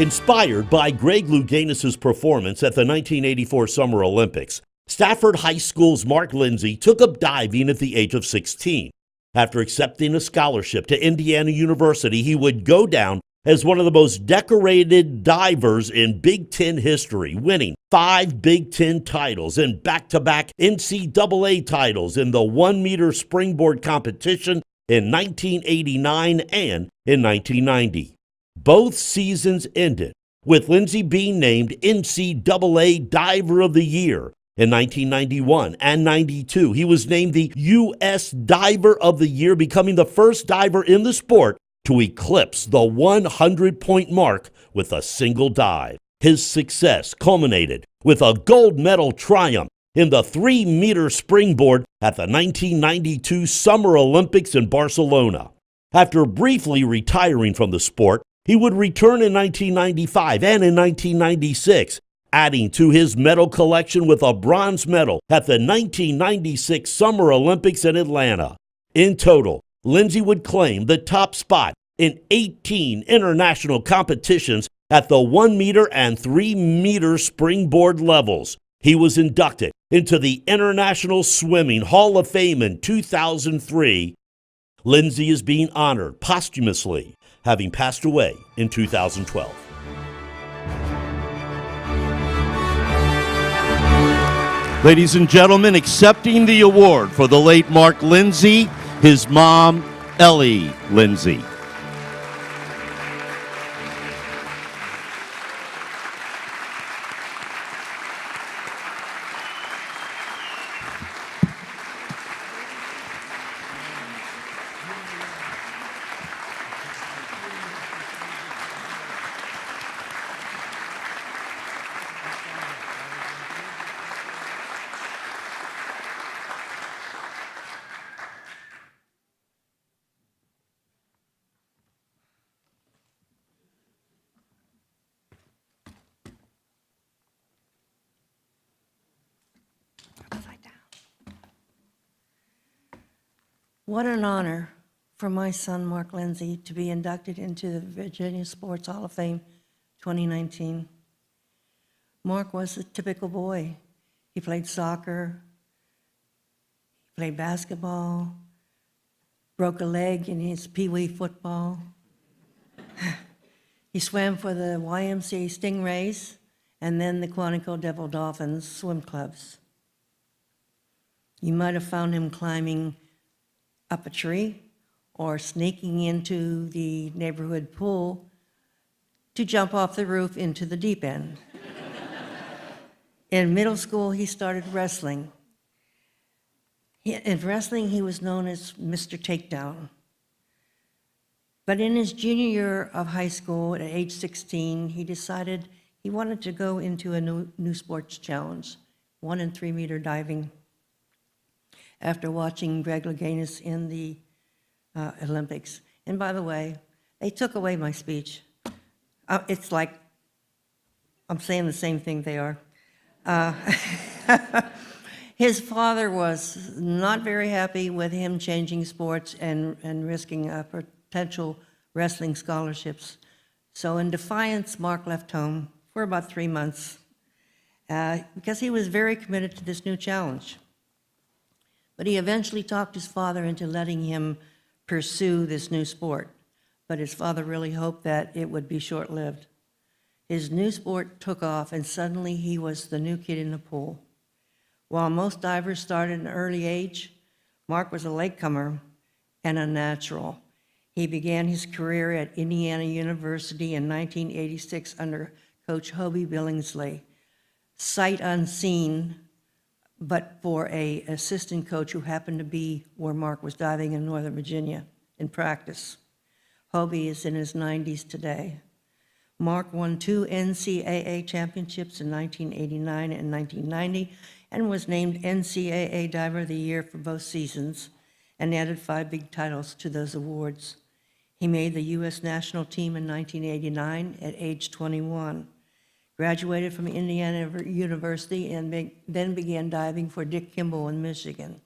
Inspired by Greg Louganis' performance at the 1984 Summer Olympics, Stafford High School's Mark Lenzi took up diving at the age of 16. After accepting a scholarship to Indiana University, he would go down as one of the most decorated divers in Big Ten history, winning 5 Big Ten titles and back-to-back NCAA titles in the 1-meter springboard competition in 1989 and in 1990. Both seasons ended with Lenzi being named NCAA Diver of the Year. In 1991 and 92, he was named the U.S. Diver of the Year, becoming the first diver in the sport to eclipse the 100-point mark with a single dive. His success culminated with a gold medal triumph in the 3-meter springboard at the 1992 Summer Olympics in Barcelona. After briefly retiring from the sport, he would return in 1995 and in 1996, adding to his medal collection with a bronze medal at the 1996 Summer Olympics in Atlanta. In total, Lenzi would claim the top spot in 18 international competitions at the 1-meter and 3-meter springboard levels. He was inducted into the International Swimming Hall of Fame in 2003. Lenzi is being honored posthumously, having passed away in 2012. Ladies and gentlemen, accepting the award for the late Mark Lenzi, his mom, Ellie Lenzi. What an honor for my son, Mark Lenzi, to be inducted into the Virginia Sports Hall of Fame 2019. Mark was a typical boy. He played soccer, played basketball, broke a leg in his pee-wee football. He swam for the YMCA Stingrays and then the Quantico Devil Dolphins swim clubs. You might have found him climbing up a tree or sneaking into the neighborhood pool to jump off the roof into the deep end. In middle school, he started wrestling. In wrestling, he was known as Mr. Takedown. But in his junior year of high school, at age 16, he decided he wanted to go into a new sports challenge, 1 and 3 meter diving. After watching Greg Louganis in the Olympics. And by the way, they took away my speech. It's like I'm saying the same thing they are. His father was not very happy with him changing sports and risking potential wrestling scholarships. So in defiance, Mark left home for about 3 months because he was very committed to this new challenge. But he eventually talked his father into letting him pursue this new sport. But his father really hoped that it would be short-lived. His new sport took off, and suddenly he was the new kid in the pool. While most divers start at an early age, Mark was a latecomer and a natural. He began his career at Indiana University in 1986 under Coach Hobie Billingsley. Sight unseen, but for an assistant coach who happened to be where Mark was diving in Northern Virginia in practice. Hobie is in his 90s today. Mark won 2 NCAA championships in 1989 and 1990 and was named NCAA Diver of the Year for both seasons and added 5 big titles to those awards. He made the U.S. national team in 1989 at age 21. Graduated from Indiana University and then began diving for Dick Kimball in Michigan.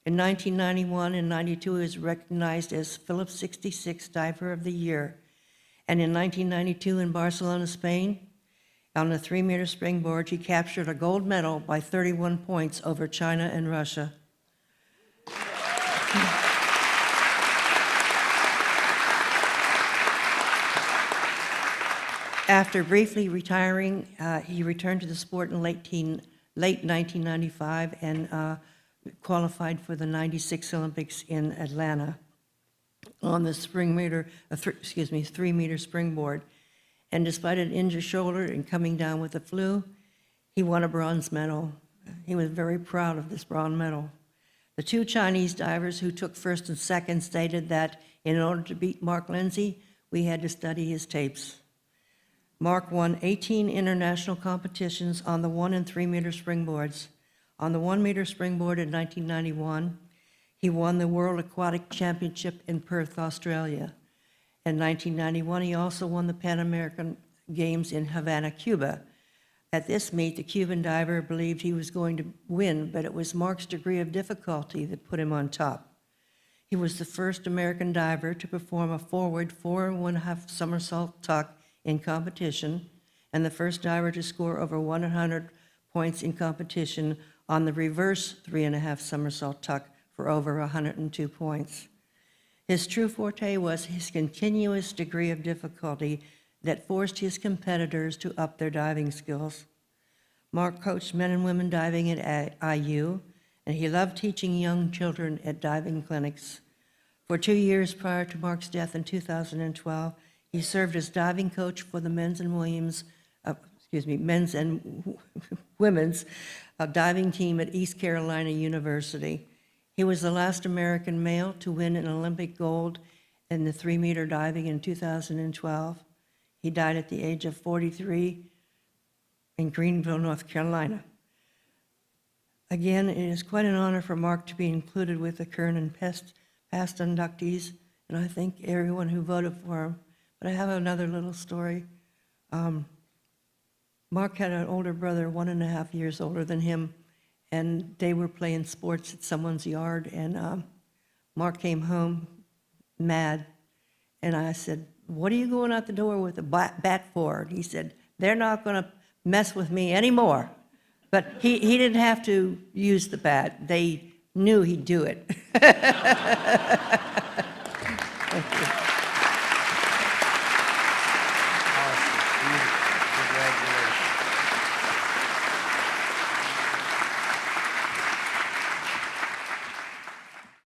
In 1991 and 92, he was recognized as Phillips 66 Diver of the Year And in 1992 in Barcelona, Spain, on the 3-meter springboard, he captured a gold medal by 31 points over China and Russia. After briefly retiring, he returned to the sport in late 1995 and qualified for the 96 Olympics in Atlanta on the 3-meter springboard. And despite an injured shoulder and coming down with the flu, he won a bronze medal. He was very proud of this bronze medal. The two Chinese divers who took first and second stated that in order to beat Mark Lenzi, we had to study his tapes. Mark won 18 international competitions on the 1 and 3-meter springboards. On the 1-meter springboard in 1991, he won the World Aquatic Championship in Perth, Australia. In 1991, he also won the Pan American Games in Havana, Cuba. At this meet, the Cuban diver believed he was going to win, but it was Mark's degree of difficulty that put him on top. He was the first American diver to perform a forward 4 1/2 somersault tuck in competition, and the first diver to score over 100 points in competition on the reverse 3 1/2 somersault tuck for over 102 points. His true forte was his continuous degree of difficulty that forced his competitors to up their diving skills. Mark coached men and women diving at IU, and he loved teaching young children at diving clinics. For 2 years prior to Mark's death in 2012, he served as diving coach for the men's and women's diving team at East Carolina University. He was the last American male to win an Olympic gold in the 3-meter diving in 2012. He died at the age of 43 in Greenville, North Carolina. Again, it is quite an honor for Mark to be included with the current and past inductees, and I thank everyone who voted for him. But I have another little story. Mark had an older brother, 1.5 years older than him, and they were playing sports at someone's yard, and Mark came home mad, and I said, "What are you going out the door with a bat for?" And he said, "They're not going to mess with me anymore." But he didn't have to use the bat. They knew he'd do it. Thank you.